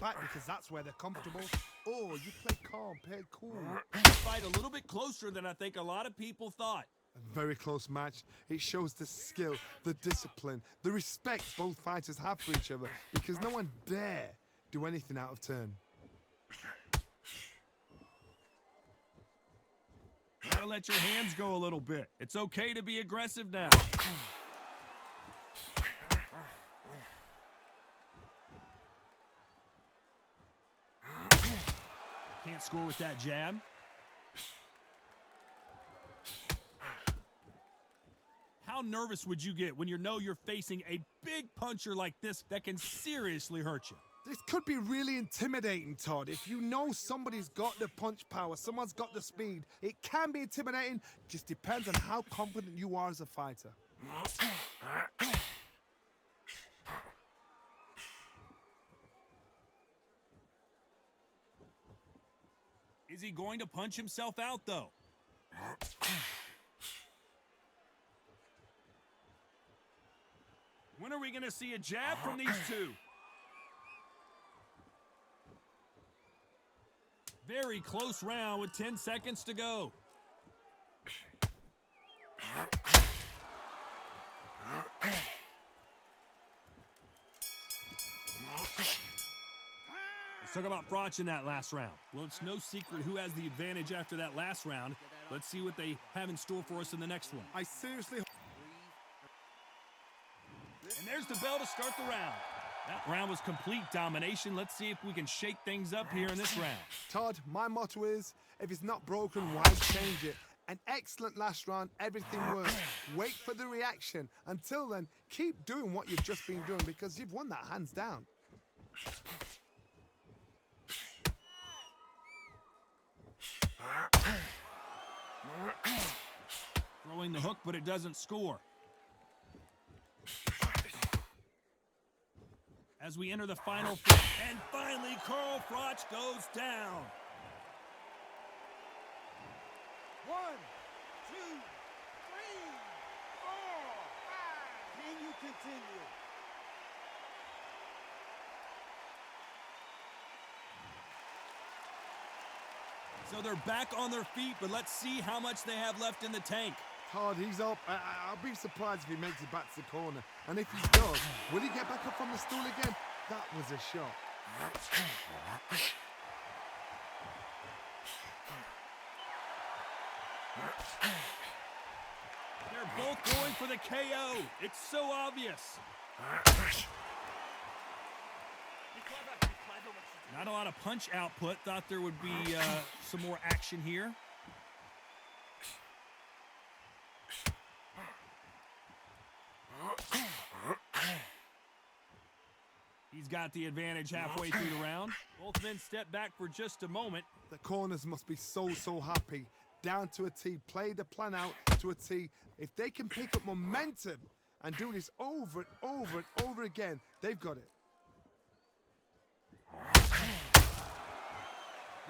back because that's where they're comfortable, or you play calm, play cool. Fight a little bit closer than I think a lot of people thought. A very close match. It shows the skill, the discipline, the respect both fighters have for each other because no one dare do anything out of turn. Gotta let your hands go a little bit. It's okay to be aggressive now. Can't score with that jab. How nervous would you get when you know you're facing a big puncher like this that can seriously hurt you? This could be really intimidating, Todd. If you know somebody's got the punch power, someone's got the speed, it can be intimidating. Just depends on how confident you are as a fighter. Is he going to punch himself out, though? When are we going to see a jab from these two? Very close round with 10 seconds to go. Let's talk about Froch in that last round. Well, it's no secret who has the advantage after that last round. Let's see what they have in store for us in the next one. I seriously... And there's the bell to start the round. That round was complete domination. Let's see if we can shake things up here in this round. Todd, my motto is, if it's not broken, why change it? An excellent last round, everything works. Wait for the reaction. Until then, keep doing what you've just been doing because you've won that hands down. Throwing the hook, but it doesn't score. As we enter the final fight, and finally Carl Froch goes down. 1, 2, 3, 4, 5. Can you continue? So they're back on their feet, but let's see how much they have left in the tank. Todd, he's up. I'll be surprised if he makes it back to the corner. And if he does, will he get back up from the stool again? That was a shot. They're both going for the KO. It's so obvious. Not a lot of punch output. Thought there would be some more action here. He's got the advantage halfway through the round. Both men step back for just a moment. The corners must be so happy. Down to a T. Play the plan out to a T. If they can pick up momentum and do this over and over and over again, they've got it.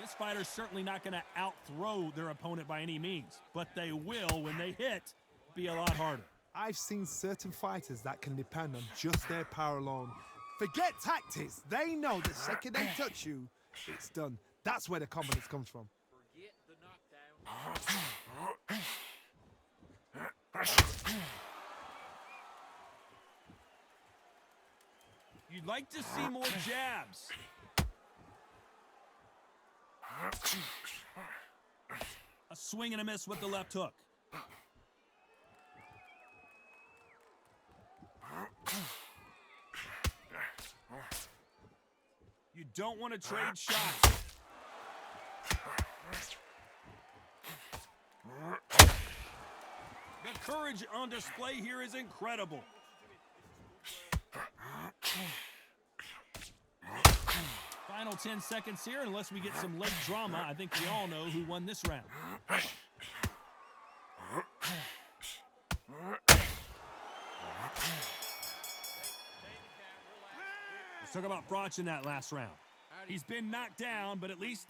This fighter's certainly not going to out-throw their opponent by any means, but they will, when they hit, be a lot harder. I've seen certain fighters that can depend on just their power alone. Forget tactics. They know the second they touch you, it's done. That's where the confidence comes from. Forget the knockdown. You'd like to see more jabs. A swing and a miss with the left hook. You don't want to trade shots. The courage on display here is incredible. Final 10 seconds here, unless we get some leg drama. I think we all know who won this round. Let's talk about Froch in that last round. He's been knocked down, but at least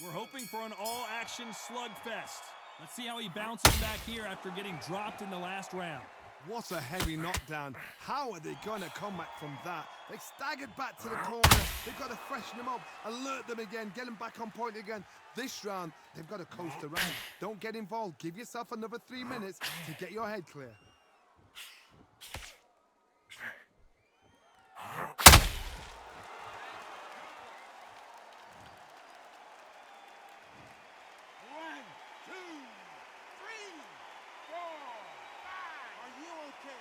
we're hoping for an all-action slugfest. Let's see how he bounces back here after getting dropped in the last round. What a heavy knockdown. How are they going to come back from that? They staggered back to the corner. They've got to freshen them up, alert them again, get them back on point again. This round, they've got to coast around. Don't get involved. Give yourself another 3 minutes to get your head clear. One, two, three, four, five. Are you okay?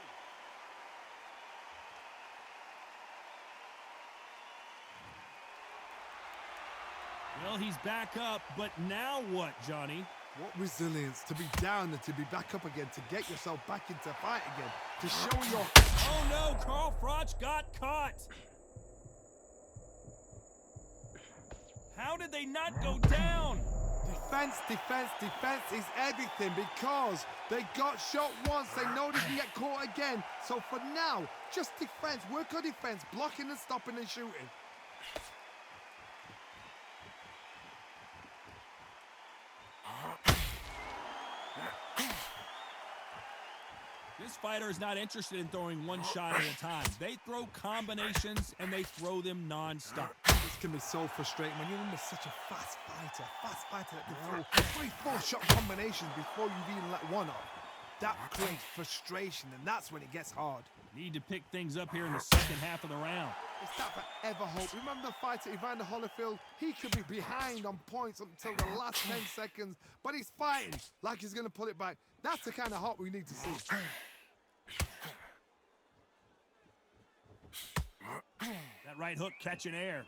Well, he's back up, but now what, Johnny? What resilience to be down and to be back up again, to get yourself back into fight again, to show your... Oh no, Carl Froch got caught. How did they not go down? Defense, defense, defense is everything because they got shot once. They know they can get caught again. So for now, just defense. Work on defense, blocking and stopping and shooting. This fighter is not interested in throwing one shot at a time. They throw combinations and they throw them non-stop. This can be so frustrating when you're under such a fast fighter that can throw 3-4 shot combinations before you've even let one off. That creates frustration, and that's when it gets hard. Need to pick things up here in the second half of the round. It's that forever hope. Remember the fighter Evander Holyfield? He could be behind on points until the last 10 seconds, but he's fighting like he's going to pull it back. That's the kind of hope we need to see. That right hook catching air.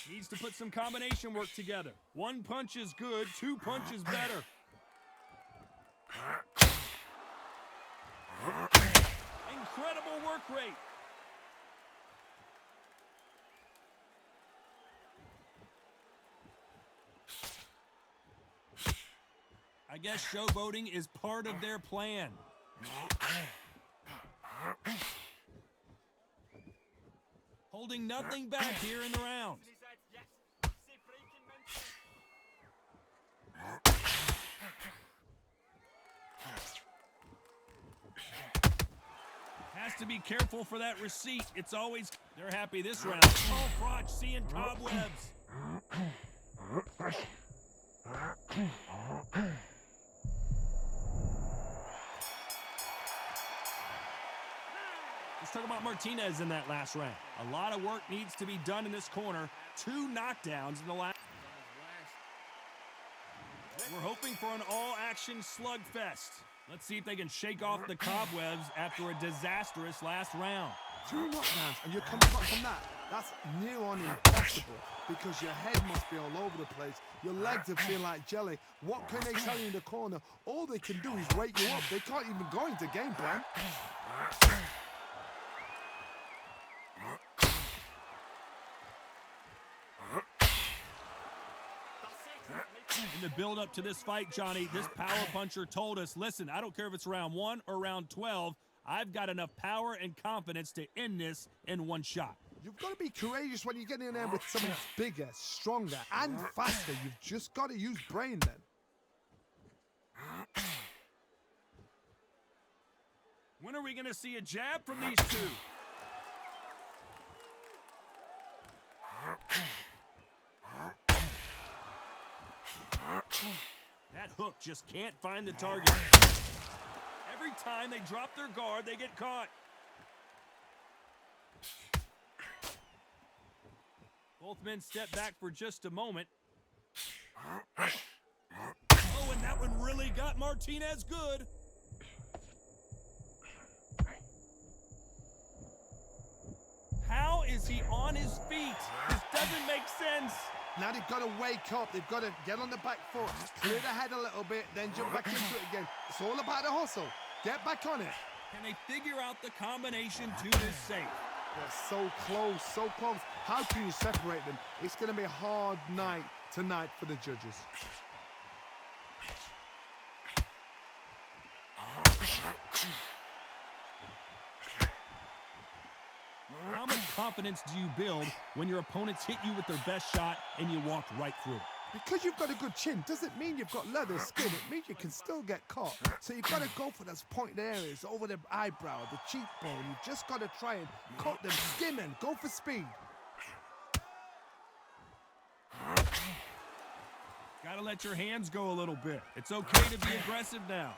Needs to put some combination work together. One punch is good, 2 punches better. Incredible work rate. I guess showboating is part of their plan. Holding nothing back here in the round. Has to be careful for that receipt. It's always... They're happy this round. Oh, Froch seeing cobwebs. Let's talk about Martinez in that last round. A lot of work needs to be done in this corner. 2 knockdowns in the last. We're hoping for an all-action slugfest. Let's see if they can shake off the cobwebs after a disastrous last round. 2 knockdowns, and you're coming back from that. That's near on impossible because your head must be all over the place. Your legs are feeling like jelly. What can they tell you in the corner? All they can do is wake you up. They can't even go into game plan. In the build-up to this fight, Johnny, this power puncher told us, listen, I don't care if it's round 1 or round 12, I've got enough power and confidence to end this in 1 shot. You've got to be courageous when you get in there with someone that's bigger, stronger, and faster. You've just got to use brain then. When are we going to see a jab from these two? That hook just can't find the target. Every time they drop their guard, they get caught. Both men step back for just a moment. Oh, and that one really got Martinez good. How is he on his feet? This doesn't make sense. Now they've got to wake up. They've got to get on the back foot, clear the head a little bit, then jump back into it again. It's all about the hustle. Get back on it. Can they figure out the combination to this safe? They're so close, so close. How can you separate them? It's going to be a hard night tonight for the judges. How much confidence do you build when your opponents hit you with their best shot and you walk right through it? Because you've got a good chin doesn't mean you've got leather skin. It means you can still get caught. So you've got to go for those pointed areas, over the eyebrow, the cheekbone. You've just got to try and cut them, skim them, go for speed. Gotta let your hands go a little bit. It's okay to be aggressive now.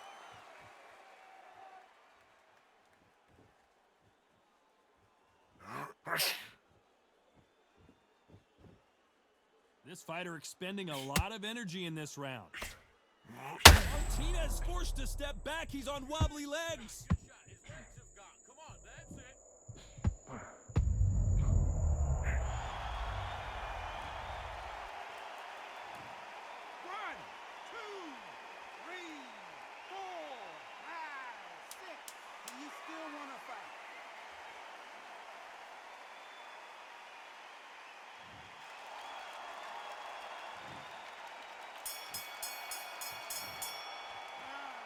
This fighter expending a lot of energy in this round. Martinez forced to step back. He's on wobbly legs.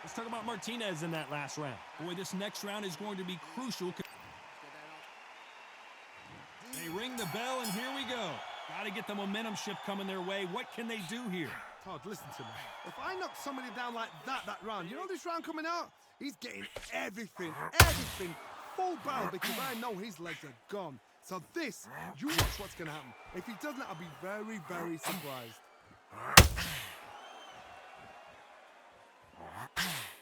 Let's talk about Martinez in that last round. Boy, this next round is going to be crucial. They ring the bell, and here we go. Got to get the momentum shift coming their way. What can they do here? Todd, listen to me. If I knock somebody down like that round, you know this round coming out? He's getting everything, full barrel, because I know his legs are gone. So this, you watch what's going to happen. If he doesn't, I'll be very, very surprised.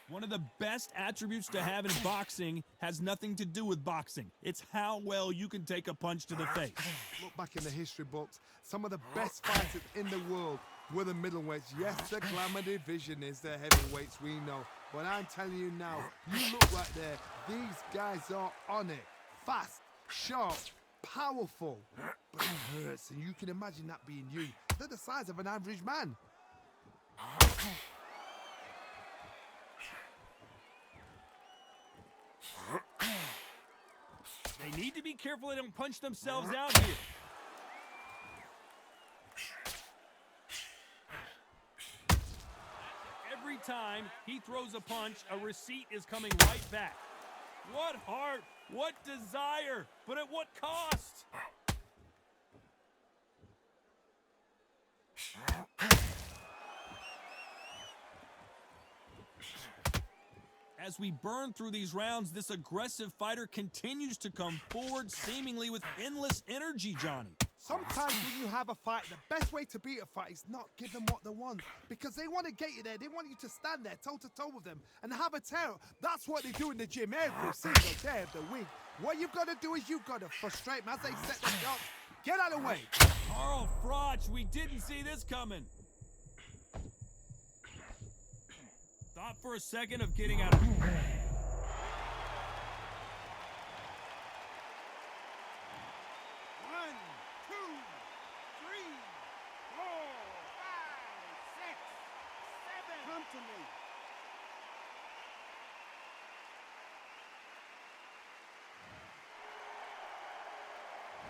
One of the best attributes to have in boxing has nothing to do with boxing. It's how well you can take a punch to the face. Look back in the history books. Some of the best fighters in the world were the middleweights. Yes, the glamour division is the heavyweights, we know. But I'm telling you now, you look right there. These guys are on it. Fast, sharp, powerful. But it hurts, and you can imagine that being you. They're the size of an average man. They need to be careful they don't punch themselves out here. Every time he throws a punch, a receipt is coming right back. What heart, what desire, but at what cost? As we burn through these rounds, this aggressive fighter continues to come forward, seemingly with endless energy, Johnny. Sometimes when you have a fight, the best way to beat a fight is not give them what they want. Because they want to get you there. They want you to stand there toe-to-toe with them and have a tear. That's what they do in the gym every single day of the week. What you've got to do is you've got to frustrate them as they set the shots. Get out of the way. Carl Froch, we didn't see this coming. Thought for a second of getting out of it. 1, 2, 3, 4, 5, 6, 7. Come to me.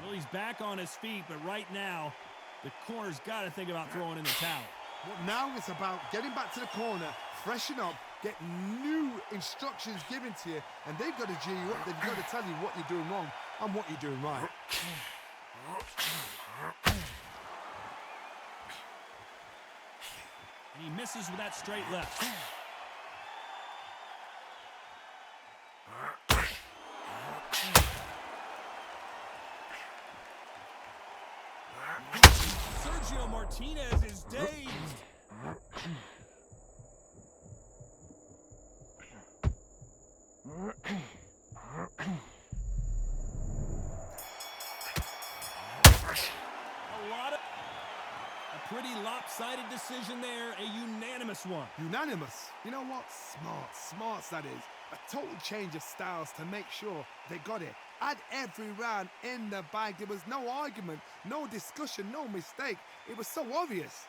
Well, he's back on his feet, but right now, the corner's got to think about throwing in the towel. Well, now it's about getting back to the corner, freshen up, get new instructions given to you, and they've got to G you up. They've got to tell you what you're doing wrong and what you're doing right. And he misses with that straight left. Sergio Martinez is dazed. A pretty lopsided decision there, a unanimous one. Unanimous. You know what? Smarts that is. A total change of styles to make sure they got it. Add every round in the bag. There was no argument, no discussion, no mistake. It was so obvious.